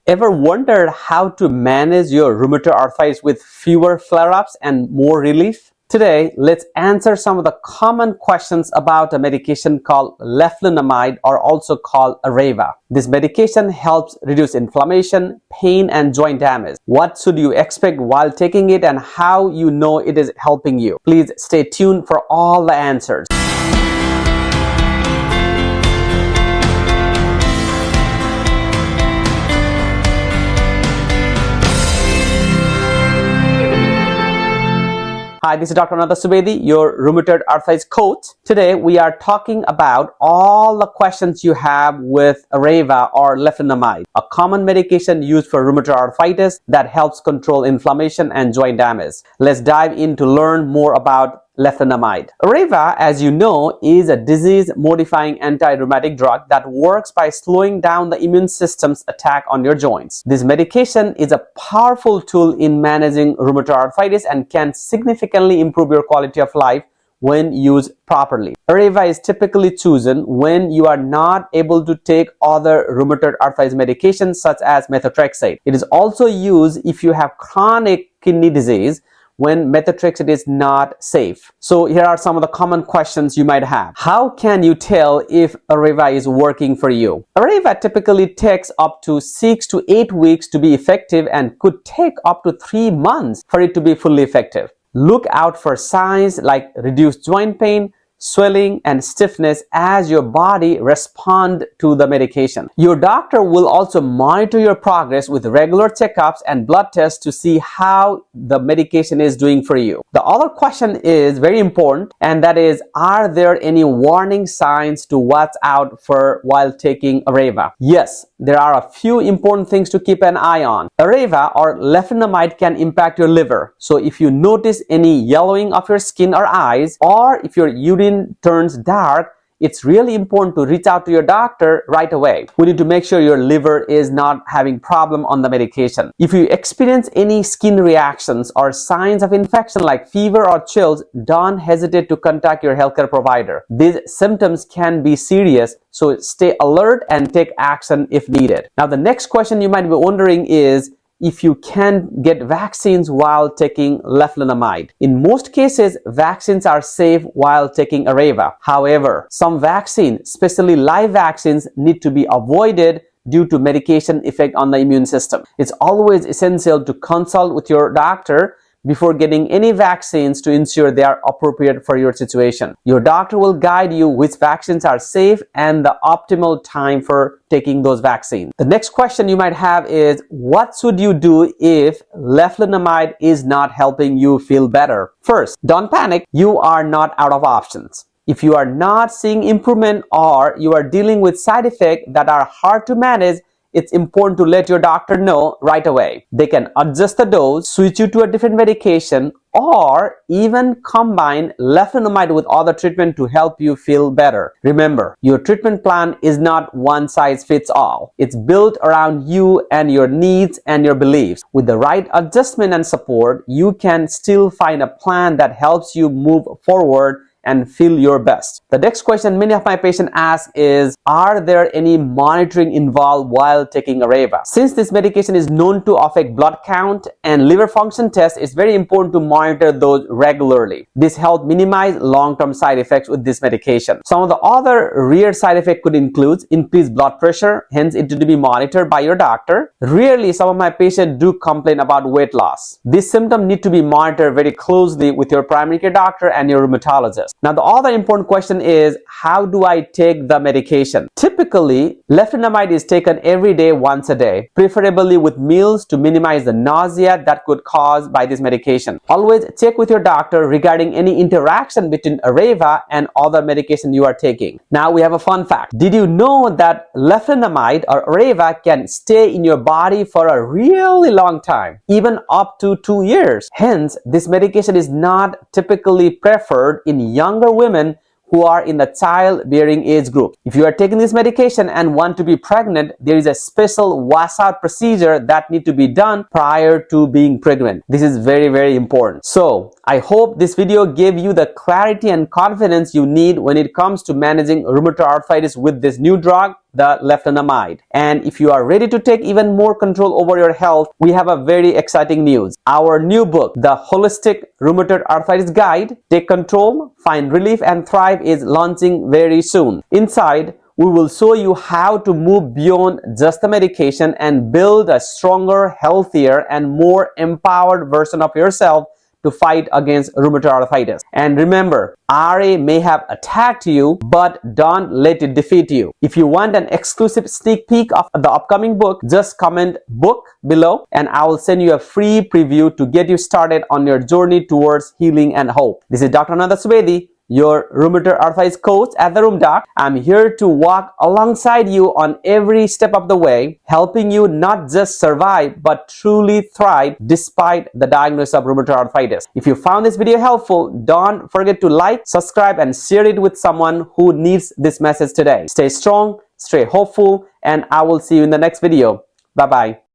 Ever wondered how to manage your rheumatoid arthritis with fewer flare-ups and more relief? Today, let's answer some of the common questions about a medication called Leflunomide, or also called Arava. This medication helps reduce inflammation, pain, and joint damage. What should you expect while taking it and how you know it is helping you? Please stay tuned for all the answers. Hi, this is Dr. Ananta Subedi, your rheumatoid arthritis coach. Today, we are talking about all the questions you have with Arava or Leflunomide, a common medication used for rheumatoid arthritis that helps control inflammation and joint damage. Let's dive in to learn more about Leflunomide. Arava, as you know, is a disease-modifying anti-rheumatic drug that works by slowing down the immune system's attack on your joints. This medication is a powerful tool in managing rheumatoid arthritis and can significantly improve your quality of life when used properly. Arava is typically chosen when you are not able to take other rheumatoid arthritis medications such as methotrexate. It is also used if you have chronic kidney disease, when methotrexate is not safe. So here are some of the common questions you might have. How can you tell if Arava is working for you? Arava typically takes up to 6 to 8 weeks to be effective and could take up to 3 months for it to be fully effective. Look out for signs like reduced joint pain, swelling, and stiffness as your body responds to the medication. Your doctor will also monitor your progress with regular checkups and blood tests to see how the medication is doing for you. The other question is very important, and that is, are there any warning signs to watch out for while taking Arava? Yes, there are a few important things to keep an eye on. Arava or Leflunomide can impact your liver. So if you notice any yellowing of your skin or eyes, or if your urine turns dark, it's really important to reach out to your doctor right away. We need to make sure your liver is not having problem on the medication. If you experience any skin reactions or signs of infection like fever or chills, don't hesitate to contact your healthcare provider. These symptoms can be serious, so stay alert and take action if needed. Now, the next question you might be wondering is if you can get vaccines while taking Leflunomide. In most cases, vaccines are safe while taking Arava. However, some vaccines, especially live vaccines, need to be avoided due to medication effect on the immune system. It's always essential to consult with your doctor before getting any vaccines to ensure they are appropriate for your situation. Your doctor will guide you which vaccines are safe and the optimal time for taking those vaccines. The next question you might have is, what should you do if Leflunomide is not helping you feel better? First, don't panic. You are not out of options. If you are not seeing improvement or you are dealing with side effects that are hard to manage, it's important to let your doctor know right away. They can adjust the dose, switch you to a different medication, or even combine Leflunomide with other treatment to help you feel better. Remember, your treatment plan is not one size fits all. It's built around you and your needs and your beliefs. With the right adjustment and support, you can still find a plan that helps you move forward and feel your best. The next question many of my patients ask is, are there any monitoring involved while taking Arava? Since this medication is known to affect blood count and liver function tests, it's very important to monitor those regularly. This helps minimize long-term side effects with this medication. Some of the other rare side effects could include increased blood pressure, hence it need to be monitored by your doctor. Rarely, some of my patients do complain about weight loss. This symptom need to be monitored very closely with your primary care doctor and your rheumatologist. Now, the other important question is, how do I take the medication? Typically, Leflunomide is taken every day, once a day, preferably with meals to minimize the nausea that could cause by this medication. Always check with your doctor regarding any interaction between Arava and other medication you are taking. Now, we have a fun fact. Did you know that Leflunomide or Arava can stay in your body for a really long time, even up to 2 years? Hence, this medication is not typically preferred in younger women who are in the childbearing age group. If you are taking this medication and want to be pregnant, there is a special washout procedure that need to be done prior to being pregnant. This is very, very important. So I hope this video gave you the clarity and confidence you need when it comes to managing rheumatoid arthritis with this new drug. the Leflunomide. And if you are ready to take even more control over your health, we have a very exciting news. Our new book, The Holistic Rheumatoid Arthritis Guide, Take Control, Find Relief and Thrive, is launching very soon. Inside, we will show you how to move beyond just the medication and build a stronger, healthier, and more empowered version of yourself to fight against rheumatoid arthritis. And remember, RA may have attacked you, but don't let it defeat you. If you want an exclusive sneak peek of the upcoming book, just comment book below and I will send you a free preview to get you started on your journey towards healing and hope. This is Dr. Ananta Subedi, your rheumatoid arthritis coach at the Room Doc. I'm here to walk alongside you on every step of the way, helping you not just survive, but truly thrive despite the diagnosis of rheumatoid arthritis. If you found this video helpful, don't forget to like, subscribe, and share it with someone who needs this message today. Stay strong, stay hopeful, and I will see you in the next video. Bye-bye.